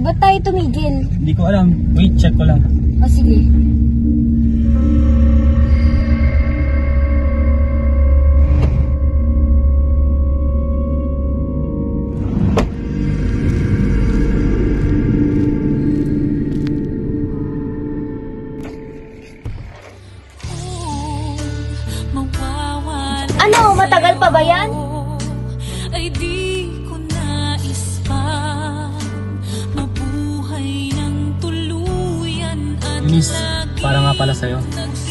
Ba't tayo tumigil? Hindi ko alam. Wait, check ko lang. O sige. Ano? Matagal pa ba yan? Ay di ko nais pa mabuhay ng tuluyan at Miss, para nga pala sa'yo.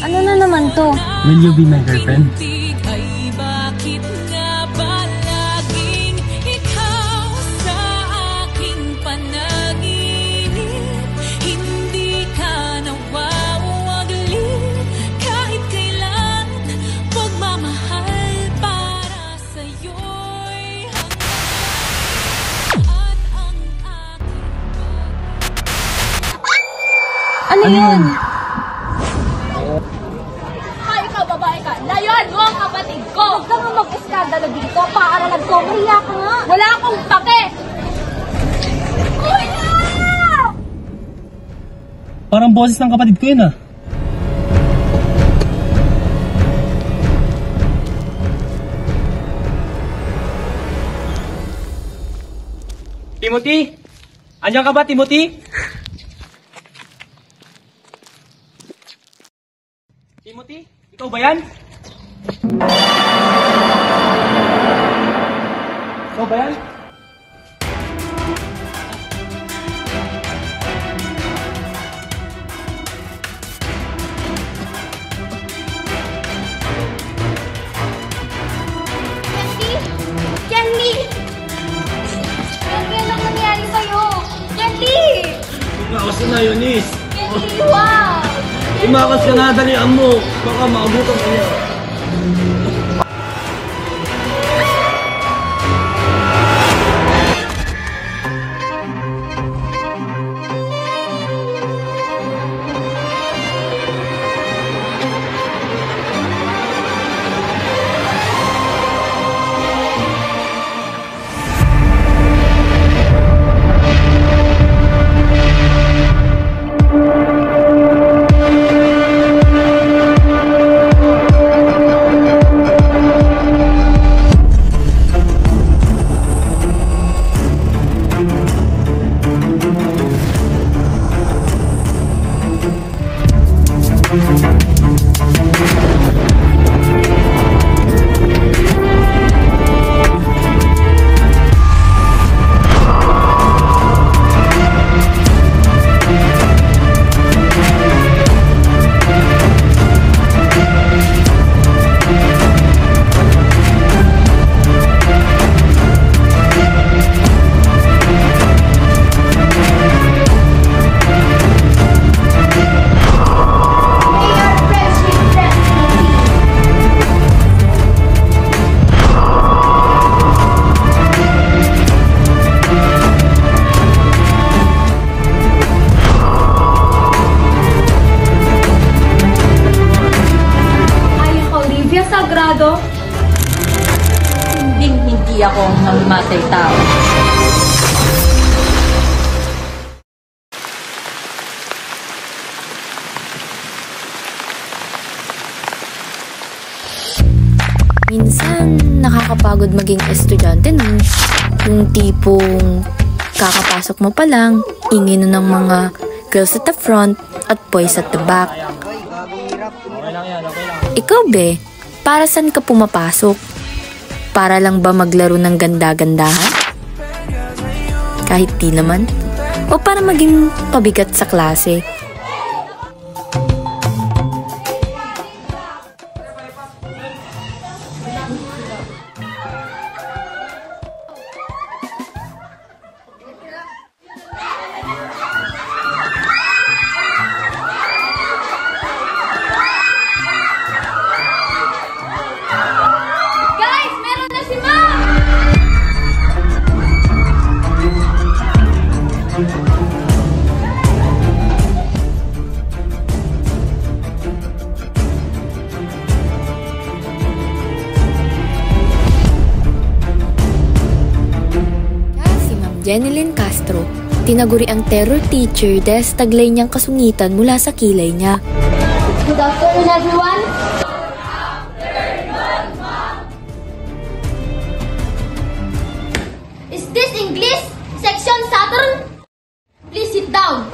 Ano na naman to? Will you be my girlfriend? ay bakit nga ba laging ikaw sa aking panaginip? Hindi ka nawawaglit kahit kailan pagmamahal para sa'yo'y hanggang at ang aking Ano yun? Ikaw, babae ka. Layon mo ang kapatid ko. Huwag ka nga mag-eskandalo dito. Paaralag ko. Mahiya ka nga. Wala akong pake. Kuya! Parang boses ng kapatid ko yun ah. Timothy? Andiyan ka ba, Timothy? Timothy? Ikaw ba yan? Ikaw ba yan? Candy! Candy, anong nangyari sa'yo? Candy! Tumakas ka na, Eunice. Candy, wow! Tumakas ka na, dalian mo. Baka maabutan ka niya. Sagrado, hindi ako namamatay tao. Minsan, nakakapagod maging estudyante no. Yung tipong kakapasok mo pa lang, ingin ng mga girls at the front at boys at the back. Okay lang yan, okay lang. Ikaw be, para saan ka pumapasok? Para lang ba maglaro ng ganda-gandahan? Kahit di naman? O para maging pabigat sa klase? Guys, meron na si Ma'am! Si Ma'am Jenilyn Castro, Tinaguri ang terror teacher dahil sa taglay niyang kasungitan mula sa kilay niya. Good afternoon, everyone. Is this English? Section Saturn? Please sit down.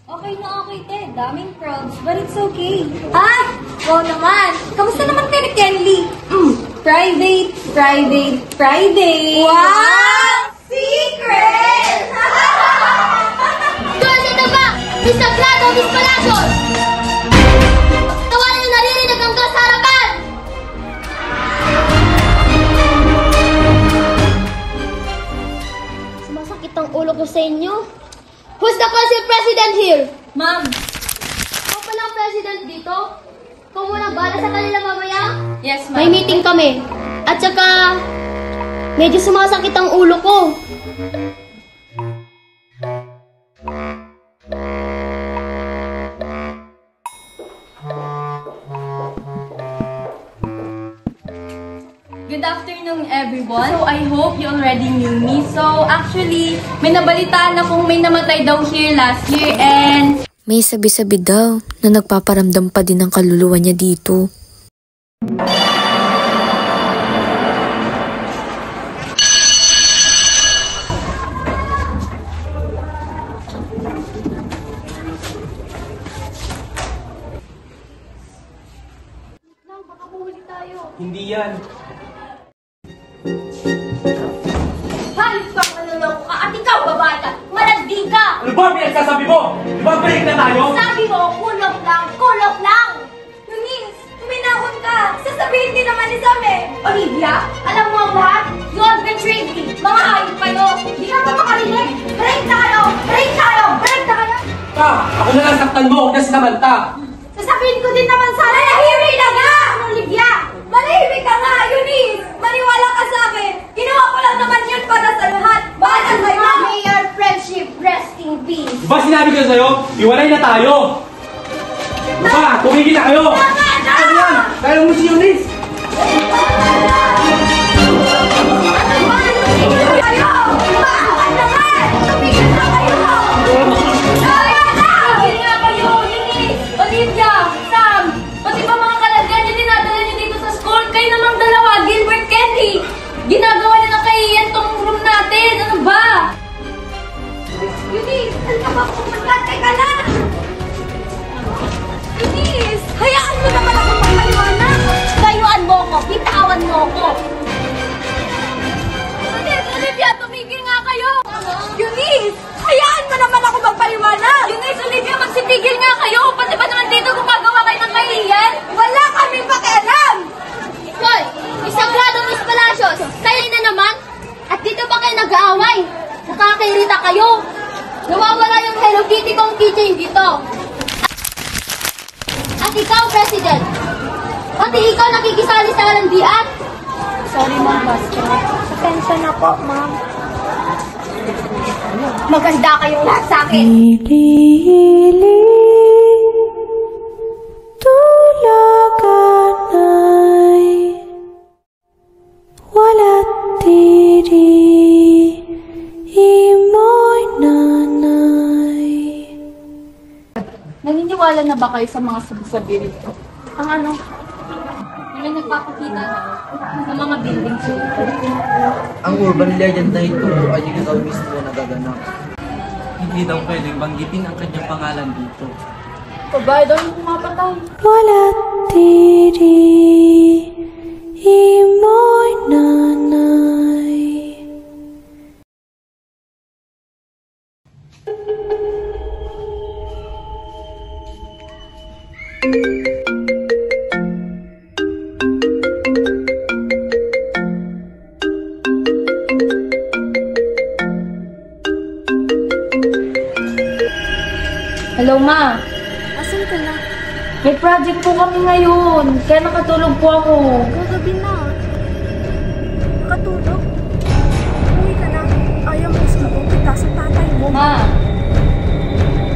Okay na okay, te. Daming crowds, but it's okay. Ah! Oo naman. Kamusta naman kayo ni Kenly? Private, private, private. Wow! Secret! Doon sa taba! Miss Sagrado, Miss Palacios! Tawanan yung naririnig hanggang sa harapan! Sumasakit ang ulo ko sa inyo. Who's the council president here? Ma'am. Ako pala ang president dito? Kung walang bala sa kanila mamaya? Yes, May meeting kami. At saka, medyo sumasakit ang ulo ko. Good afternoon, everyone. So, I hope you already knew me. So, actually, may nabalitaan akong may namatay daw here last year and... May sabi-sabi daw na nagpaparamdam pa din ang kaluluwa niya dito. Hindi yan. Hayop kang manuloko ka at ikaw babae ka. Malandi ka. Ano ba pinagsasabi mo? Di ba break na tayo? Sabi mo, kulok lang, kulok lang. Eunice, tuminahon ka. Sasabihin din naman ni Sam eh. Olivia, alam mo ang lahat? You have betrayed me. Mga hayop kayo. Di ka ba makarinig? Break na kayo! Break tayo! Break na kayo! Ako na lang saktan mo, huwag na sinamanta. Sasabihin ko din naman sana, nahihiri na nga! Olivia! Manahimik ka nga, Eunice. Maniwala ka sa akin. Ginawa ko lang naman yan para sa lahat. Bakit kayo? May our friendship rest in peace. Di ba sinabi ko sa'yo, iwalay na tayo? Di ba, tumigil na kayo? Ano yan? Kaya mo si Eunice? Olivia, Sam, pati ba mga kalagyan yung dinadala niyo dito sa school? Kayo namang dalawa, Gilbert, Kenny. Ginagawa niyo ng kahiyan tong room natin. Ano ba? Eunice, saan ka ba pumunta? Teka lang! Eunice, hayaan mo naman ako magpaliwanag. Layuan mo ko, bitawan mo ko. Olivia, tumigil nga kayo. Eunice, hayaan mo naman ako magpaliwanag. Eunice, Olivia, magsitigil nga kayo. Pati ba naman dito gumagawa kayo ng kahiyan? Wala kaming pakialam. Hoy, Miss Sagrado, Miss Palacios, kayo na naman? At dito pa kayo nag-aaway? Nakakairita kayo. Nawawala yung Hello Kitty kong keychain dito. At ikaw, President. Pati ikaw nakikisali sa landian. Sorry, Ma'am Pastor. Pasensya na po, ma'am. Maganda kayong lahat sa akin. Naniniwala na ba kayo sa mga sabi-sabi rito? Ang ano? Yung nagpapakita sa mga buildings. Ang urban legend na ito ay ikaw mismo nagaganap. Hindi daw pwedeng banggitin ang kanyang pangalan dito. Babae daw yung pumapatay. Hello, Ma. Asan ka na? May project po kami ngayon. Kaya nakatulog po ako. Kagabi na. Nakatulog? Ma,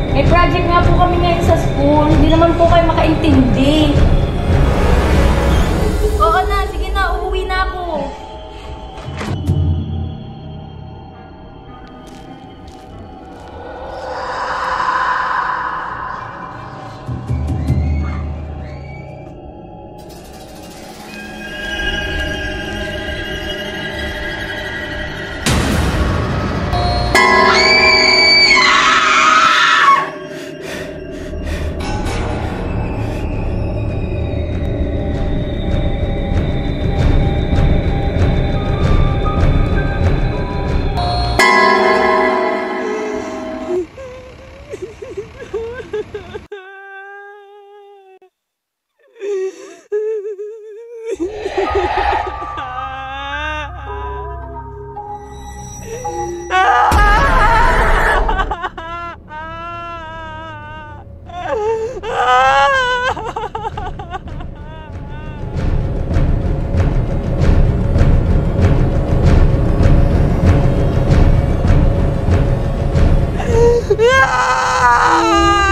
may project nga po kami ngayon sa school. Hindi naman po kayo makaintindi. Oo na, sige na, uuwi na ako.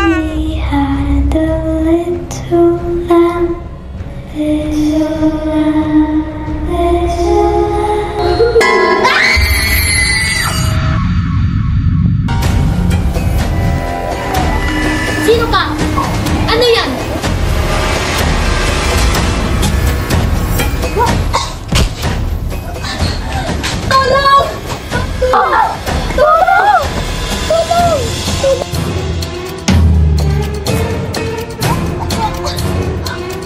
We had a little lamb, little lamb, little lamb. Sino ka? Ano yan? Tulong! Tulong! Tulong! Tulong!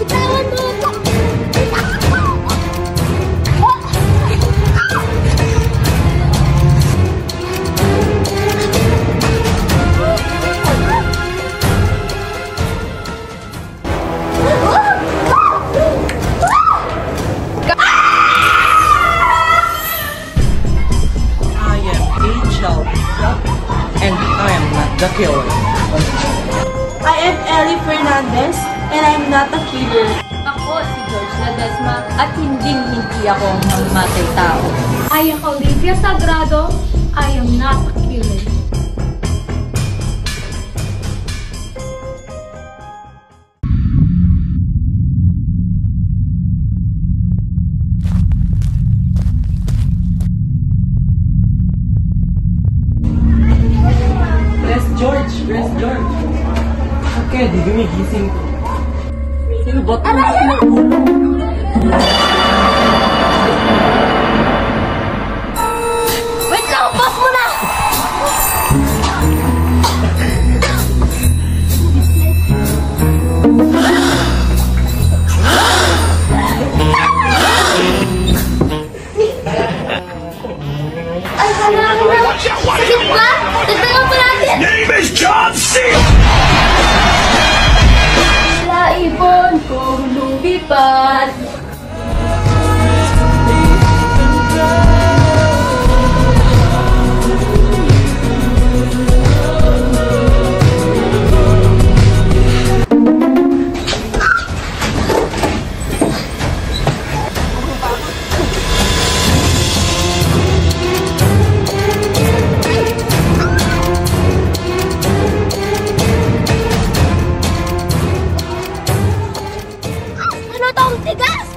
Bitawan mo ako! I am Angel, and I am not the killer. I am Ellie Fernandez and I'm not a killer. Ako si George Ledesma at hindi ako mamamatay tao. I am Olivia Sagrado. I am not a killer. Where's George? Where's George? Okay, di gumigising ko. Sino ba ito? Wait lang! Pause mo na! Ay, hala! Sakit ba? Dagdagan pa natin! Name is John C. Sa ibon kong lumipat. Ano tong tigas?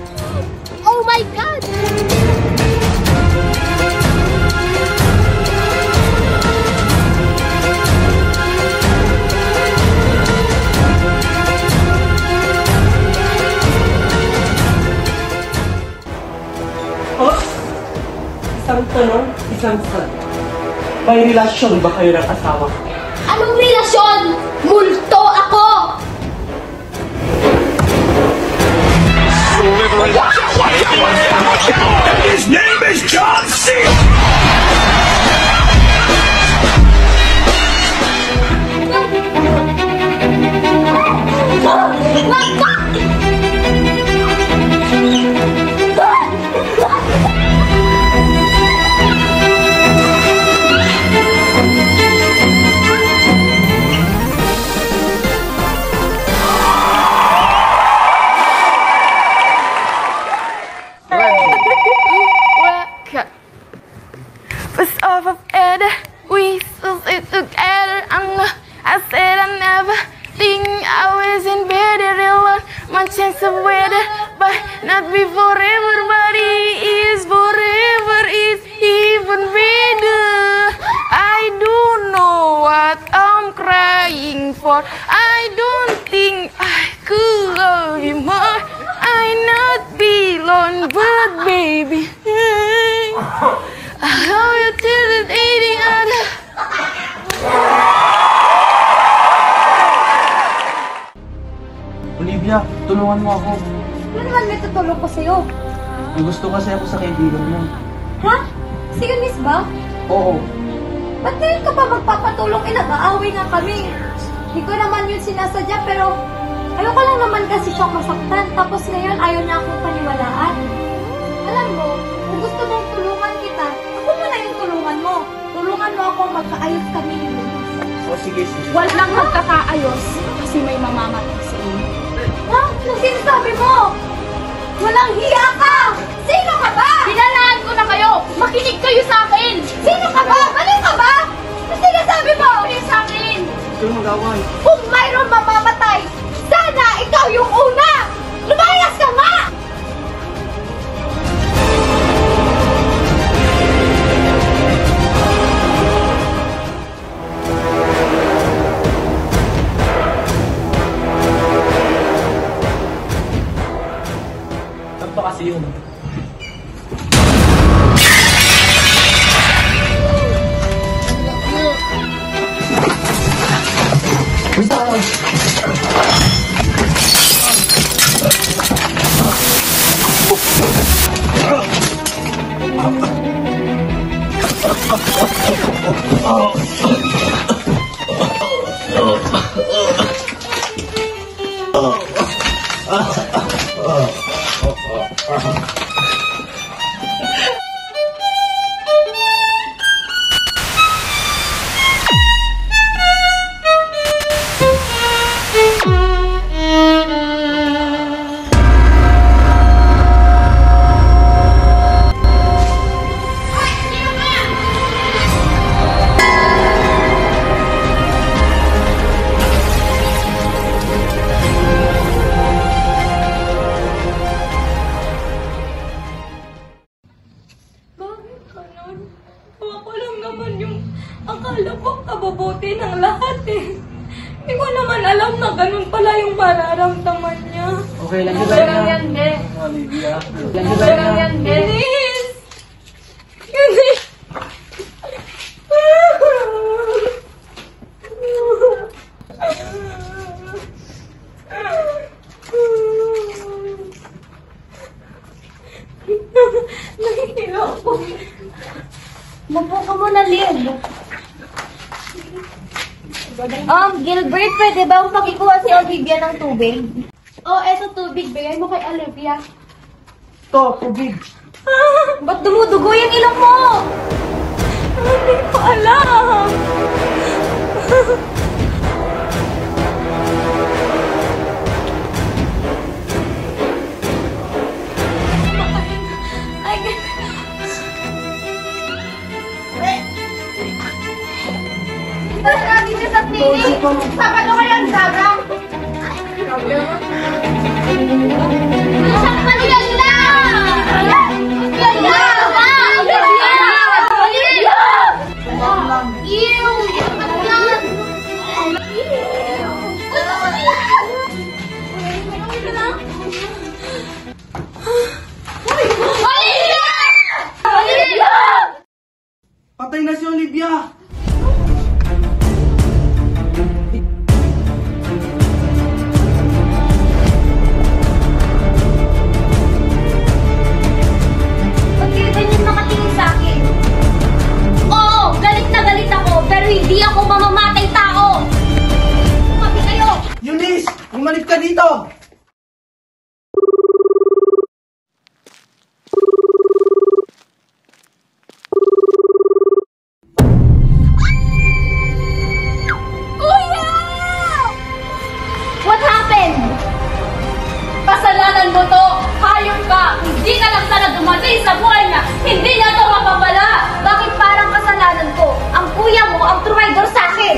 Oh my God! Oh? Isang tanong, isang sagot. May relasyon ba kayo ng asawa? Anong relasyon? Multo ako! His name is John C. Was off of Ed, we still say to just somewhere but not be forever, but he is forever is even better. I don't know what I'm crying for. I don't think I could love you more. I not be alone, but baby, I love you till the day other. Olivia, tulungan mo ako. Ano naman may tutulong ko sa'yo? May gusto kasi ako sa kaibigan mo. Ha? Si Eunice ba? Oo. Ba't ngayon ka pa magpapatulong? Nag-aaway nga kami. Hindi ko naman yun sinasadya, pero ayoko lang naman kasi siyang masaktan. Tapos ngayon, ayaw niya akong paniwalaan. Alam mo, kung gusto mong tulungan kita, ako muna yung tulungan mo. Tulungan mo ako magkaayos kami ni Eunice. O sige, sige. Walang magkakaayos kasi may mamamatay sa inyo. Ha? Anong sinasabi mo? Walang hiya ka! Sino ka ba? Pinalaan ko na kayo! Makinig kayo sa akin! Sino ka ba? Mali ka ba? Anong sinasabi mo? Makinig sa akin! Sino mag-away? Kung mayroong mamamatay, sana ikaw yung una! Lumayas ka nga! Ano ba kasi yun? Ako lang naman yung akala ko kababuti ng lahat eh. Hindi ko naman alam na ganun pala yung mararamdaman niya. Okay lang Okay lang yan, be. Olivia. Okay lang yan, be. Eunice! Nahihilo ako. Mapo ka muna, Liv. Gilbert, pwede ba makikuha si Olivia ng tubig? Oh, eto tubig. Bigay mo kay Olivia. To, tubig. Ba't dumudugo yung ilong mo? Hindi ko alam. Tara dito sa clinic. Sabado kayang dagang. Isang panigal na! Yan na! Patay na si Olivia! Ba't kayo ganyan nakatingin sa akin? Oo, galit na galit ako, pero hindi ako mamamatay tao! Kumabi kayo! Eunice! Bumalik ka dito! Kuya! What happened? Kasalanan mo to! Hayop ka! Hindi ka lang sana dumating sa buhay niya! Hindi niya to mapapala! Bakit parang kasalanan ko? Ang kuya mo ang trumaydor sa akin!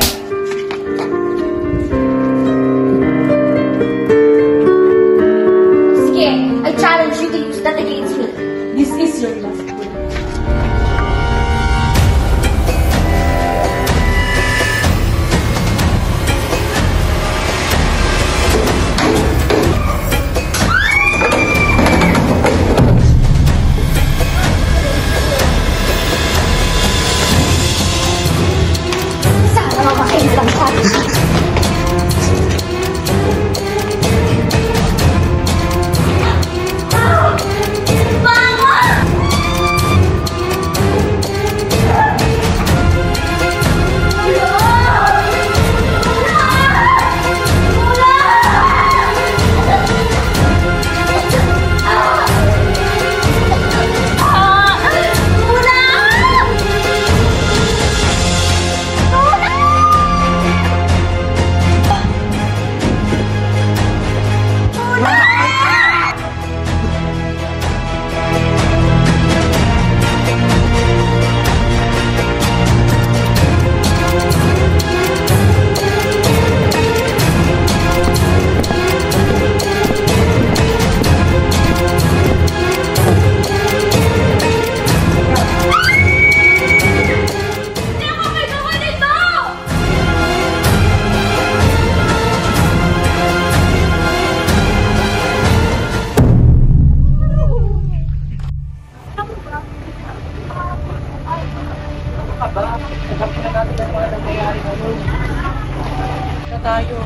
tayo.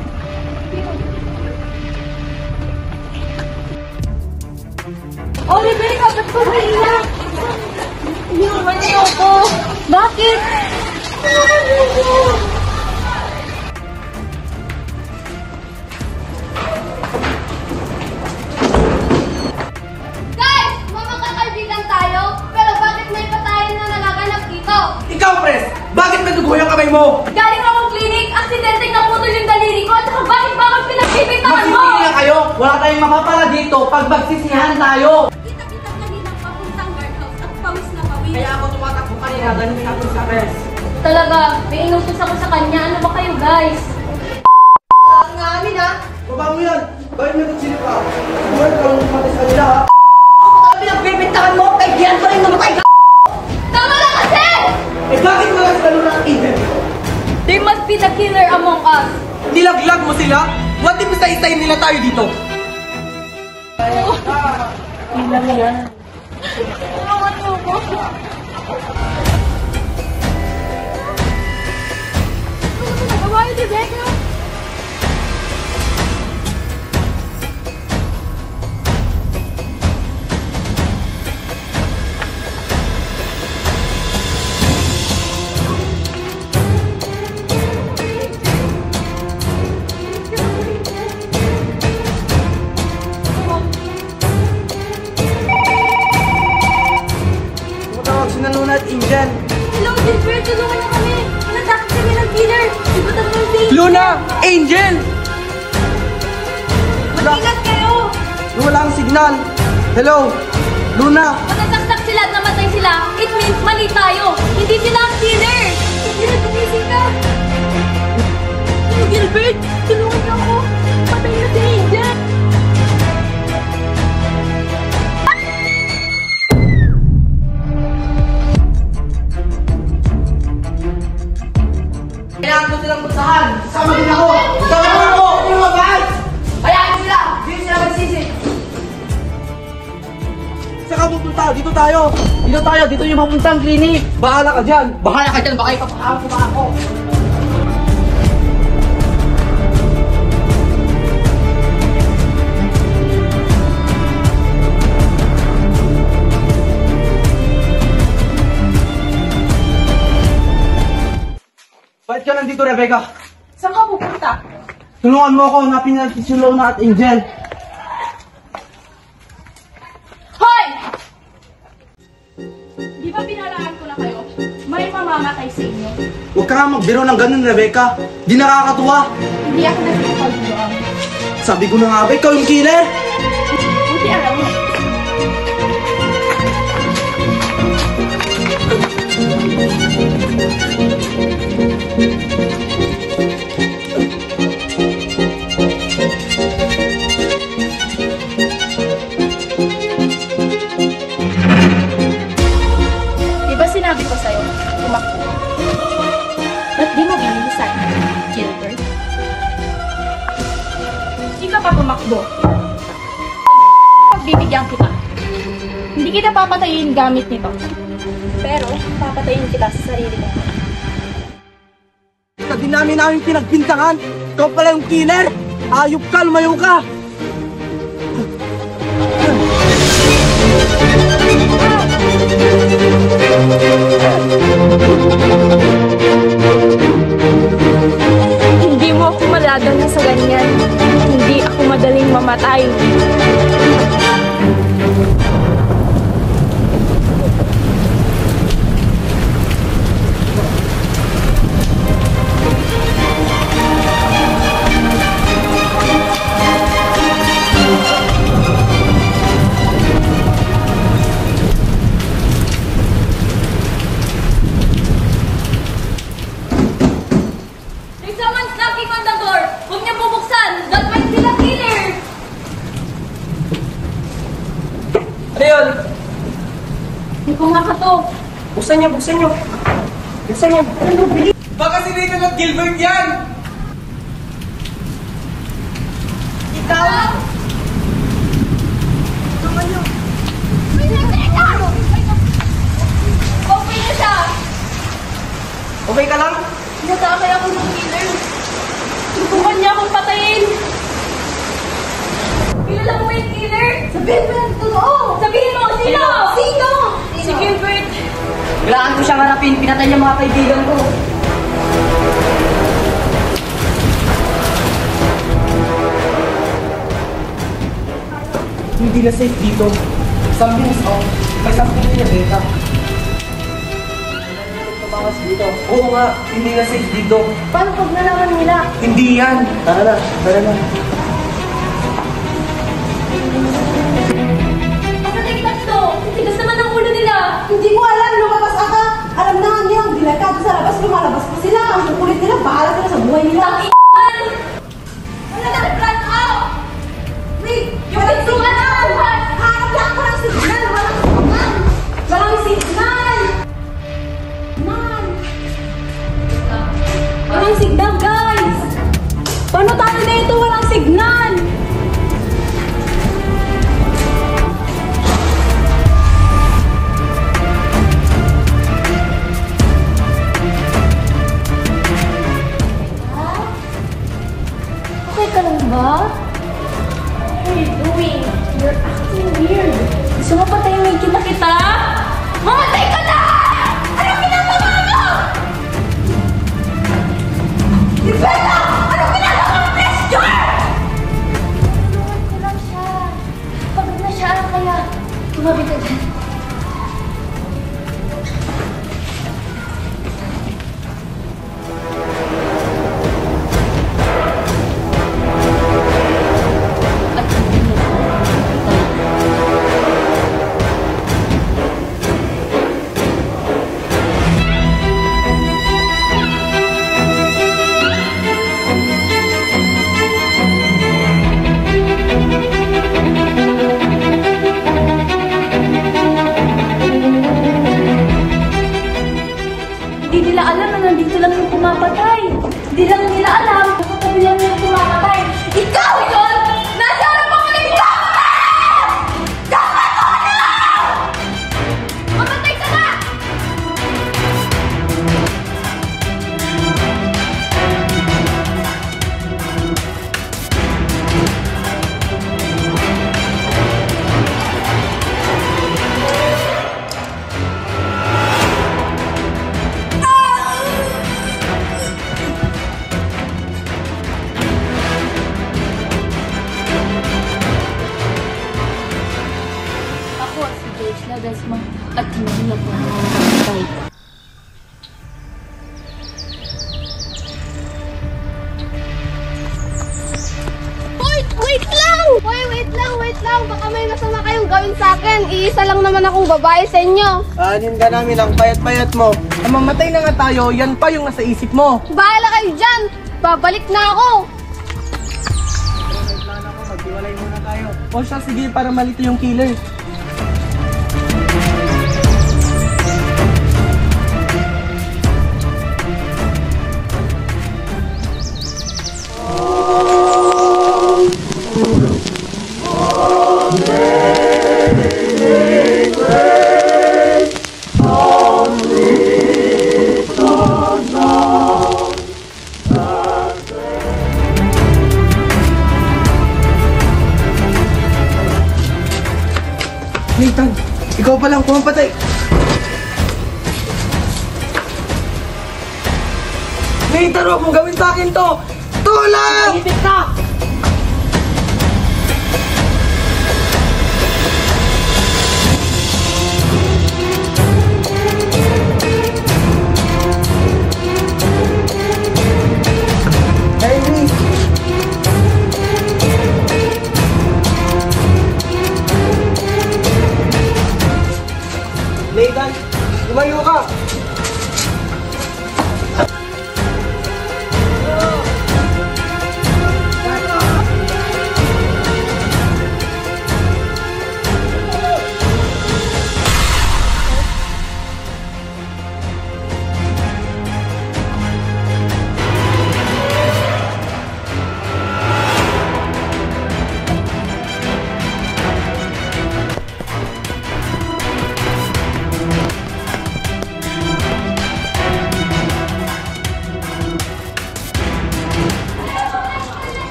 Oliver, ba't ko iiyak? Inuman niyo ako. Bakit? Inuman niyo ako. Guys! Magkakaibigan tayo, pero bakit may patayan na nagaganap dito? Ikaw, Pres! Bakit nadugo yung kamay mo? Galing akong clinic, aksidente naputol yung daliri ko, at saka bakit ba kang pinagbibitawan mo? Magsisisi na kayo! Wala tayong mapapala dito pag magsisihan tayo! Kita-kita kanina papuntang guardhouse at pawis na pawis. Kaya ako tumatakbo kanina, ganun ako sa Pres. Talaga, may inutos ako sa kanya. Ano ba kayo, guys? Ang amin ha. Baba mo yan! Bakit may kutsili ka? Buwan ka lang kumatis kanila ha? Pinagbibintangan mo, kaibigan pa rin namatay ka. Tama na kasi! Eh bakit mo lang sila ng interview? There must be the killer among us. Nilaglag mo sila? What if isa-isayin nila tayo dito? Nagawa yun, Rebecca? Tumawag si Nanuna at Angel. Hello, Gilbert. Tulungan niyo kami. Natakot kami ng killer. Ibutan mo yung safe. Luna! Angel! Mag-ingat kayo. Wala ang signal. Hello? Luna? Matasaksak sila at namatay sila. It means mali tayo. Hindi sila ang killer. Gilbert, gumising ka. Gilbert, tulungan niyo ako. Patay na si Angel. Kailangan ko silang puntahan. Sama din ako. Sama din ako. Hindi mo mahal. Hayaan sila. Hindi sila magsisi. Saan ka pupunta? Dito tayo. Dito tayo. Dito yung mapuntang clinic. Bahala ka dyan. Bahala ka dyan. Baka ipapahawa pa ako. Bakit ka nandito, Rebecca? Saan ka pupunta? Tulungan mo ako. Hanapin natin si Luna at Angel. Hoy! Di ba pinalaan ko na kayo? May mamamatay sa inyo. Huwag ka nga magbiro ng ganun, Rebecca. Di nakakatuwa. Hindi ako nagpapagduan. Sabi ko na nga ba, ikaw yung killer? Buti alam mo. Di ba sinabi ko sa'yo, tumakbo? Ba't di mo binihisan, Gilbert? Hindi ka pa tumakbo. Pagbibigyan kita. Hindi kita papatayin gamit nito. Pero, papatayin kita sa sarili ko. Sa dinami namin pinagbintangan, ikaw pala yung killer. Ayop ka, lumayo ka. Hindi mo ako maladala sa ganyan. Hindi ako madaling mamatay. If someone's knocking on the door, huwag niyo bubuksan. That might be the killer. Ano yun? Hindi ko nga to. Buksan niyo, buksan niyo. Buksan niyo. Baka si Nathan at Gilbert yan! Ikaw? Tama niyo. Okay na siya. Okay ka lang? Natake ako ng killer. Tutukan niya akin, pinatay niya mga kaibigan ko. Hindi na safe dito. Something's off. May something na beta. Tumakas dito. Oo nga, hindi na safe dito. Paano pag nalaman nila? Hindi yan. Tara na, tara na. Kapatid tatlo, tigas naman ang ulo nila. Hindi ko alam, lumabas ata. Alam na nga nilang delikado sa labas, lumalabas pa sila. Ang kukulit nila, bahala sila sa buhay nila. Wala na plan out! Wait, Yung pintuan na bukas! hanap lang ko ng signal. Walang signal. Walang signal. Walang signal, guys. Paano tayo dito? Walang signal. Okay ka lang ba? What are you doing? You're acting weird. Gusto mo patayin kita? Mamatay ka na! Ano ginagawa mo? Bella! Ano ginagawa mo, Nestor? Tulungan ko lang siya. Pagod na siya, kaya tumabi ka dyan. Hindi nila alam na nandito lang yung pumapatay. Hindi lang nila alam na katabi lang yung pumapatay. Ikaw yun! Nasa harap ako ng kamera! Tama ko na! Mamatay ka na! Ako si George Ledesma at hinahila po ang mga kapatay. Wait lang! Hoy, wait lang! Baka may masama kayong gawin sa akin. Iisa lang naman akong babae sa inyo. Anin ka namin ang payat-payat mo. Mamatay na nga tayo, yan pa yung nasa isip mo. Bahala kayo dyan! Babalik na ako! Maghiwalay muna tayo. O siya, sige, para malito yung killer. Nathan, ikaw pa lang pumapatay. Nathan, huwag mong gawin sa akin to! Tulong! Ipit ka! Henry! Nathan, lumayo ka!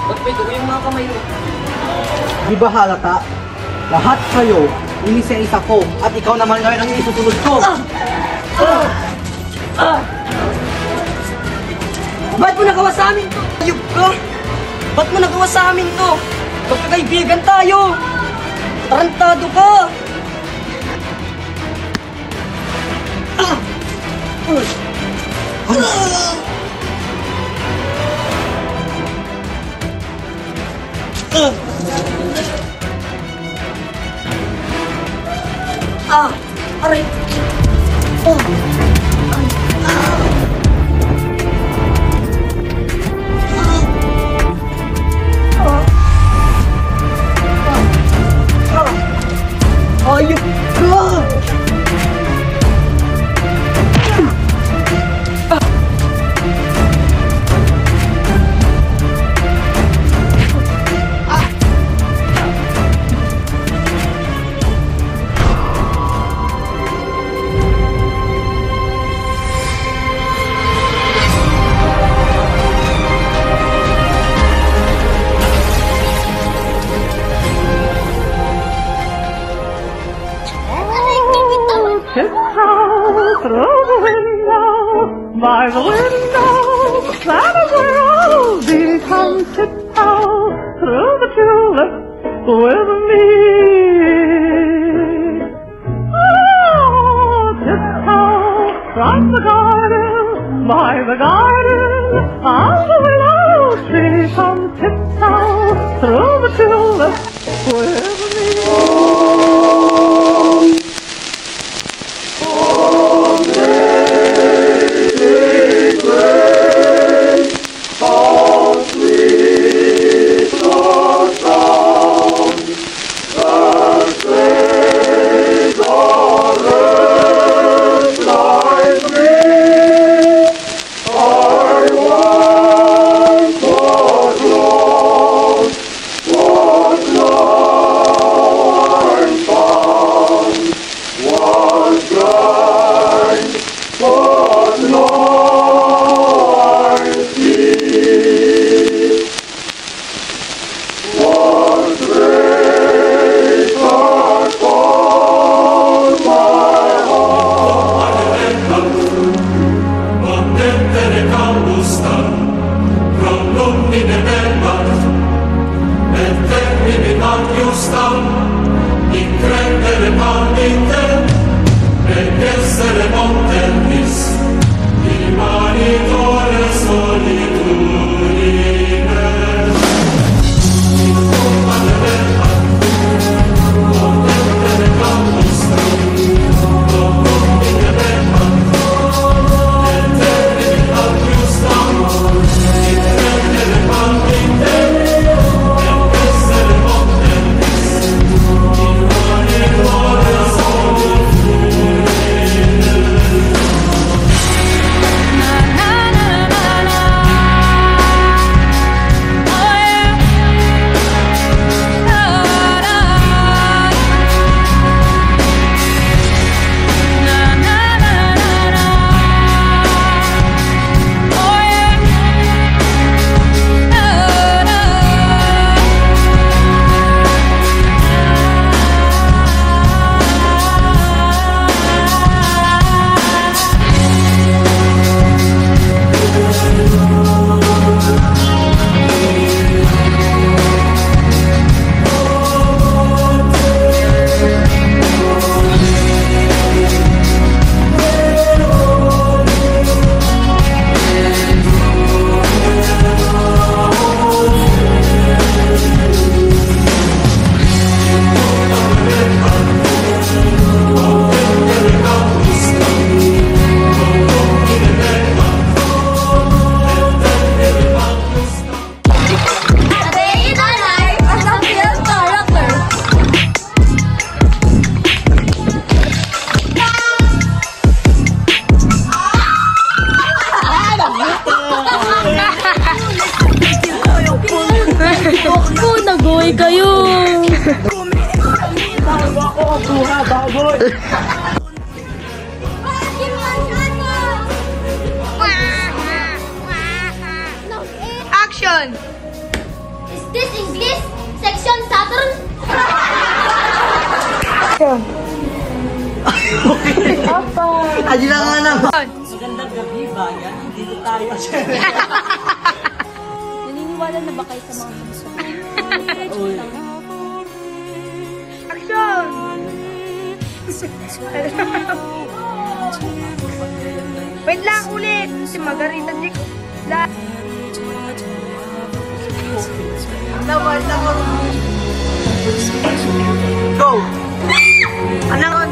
Ba't may dugo yung mga kamay mo? Di ba halata? Lahat kayo Inisa-isa ko at ikaw naman ngayon ang isusunod ko. Ba't mo nagawa sa amin to? Ayup ka! Ba't mo nagawa sa amin to? Magkakaibigan tayo! Tarantado ka! Aray! Ayup ka! By the window, Santa's world, baby, come tiptoe through the tulips with me. Oh, tiptoe from the garden, by the garden, on the willow tree, come tiptoe through the tulips with me. Nag-uwi kayo. Action! Is this English? Section Saturn? Adi na nga naman. Magandang gabi, bayan. Dito tayo. Naniniwala na ba kayo sa mga kamusta? Action! Wait lang, ulit! Si Margarita Dick. Go! Ano?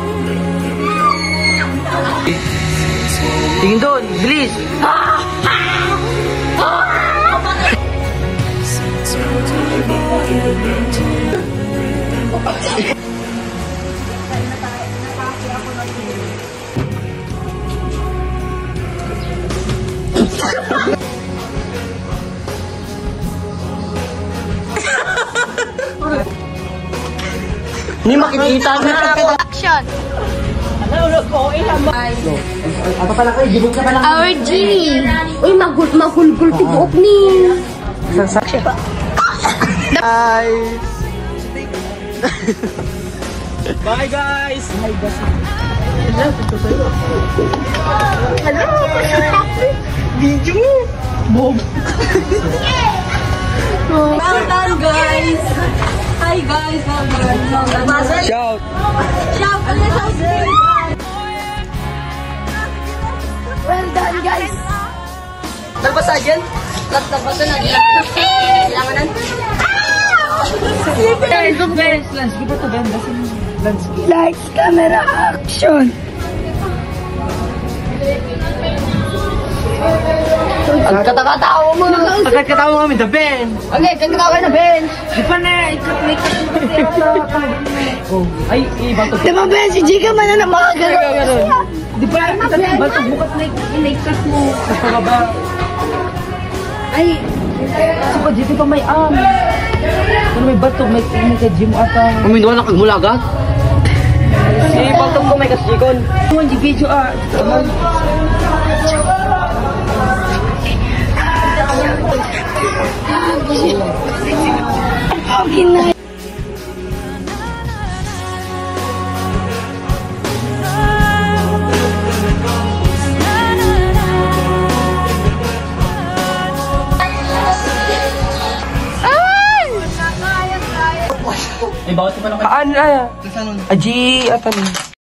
Tingin doon, bilis! Hindi makikita na. Action! Ano pala kayo? Gibog na pala. Our Genie! Uy, magulgul tibuok ni. Bye! Bye guys! Video mo! Bob! Well done, guys! Hi, guys! Well done. Shout! Shout! Well done, guys! Nabasa dyan? Nabasa na dyan? Kailangan Lights, camera, action! Ang katakatawa mo! Pagkatawa mo kami, the Ben! Okay, katakatawa na, Ben! Di pa na! Ay, ibatog. Di ba, Ben? Si Jika man na makagano. Di ba? Ibatog bukas na in-exas mo. Sa pababa. Ay! Kasi pa dito pa may Ano may batog, may kay Jim ata. Uminuwa na kagmulagat? Ibatog ko may kasikon. Hindi video Okay na. Ay, bawat pa lang kayo. Aji, atan.